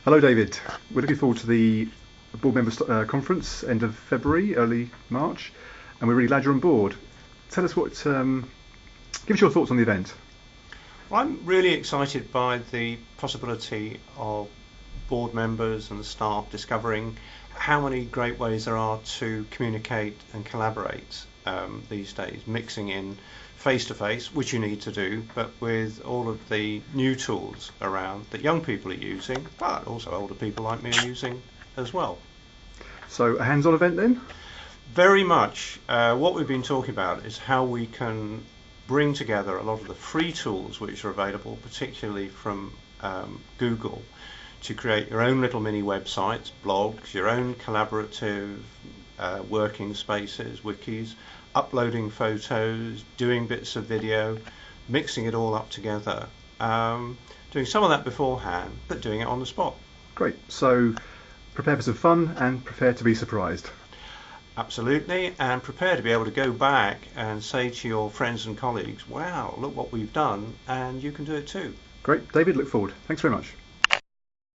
Hello, David. We're looking forward to the board members conference end of February, early March, and we're really glad you're on board. Tell us give us your thoughts on the event. Well, I'm really excited by the possibility of board members and the staff discovering how many great ways there are to communicate and collaborate these days, mixing in face-to-face, which you need to do, but with all of the new tools around that young people are using, but also older people like me are using as well. So a hands-on event then? Very much. What we've been talking about is how we can bring together a lot of the free tools which are available, particularly from Google, to create your own little mini websites, blogs, your own collaborative working spaces, wikis, uploading photos, doing bits of video, mixing it all up together, doing some of that beforehand, but doing it on the spot. Great. So prepare for some fun and prepare to be surprised. Absolutely, and prepare to be able to go back and say to your friends and colleagues, wow, look what we've done, and you can do it too. Great. David, look forward. Thanks very much.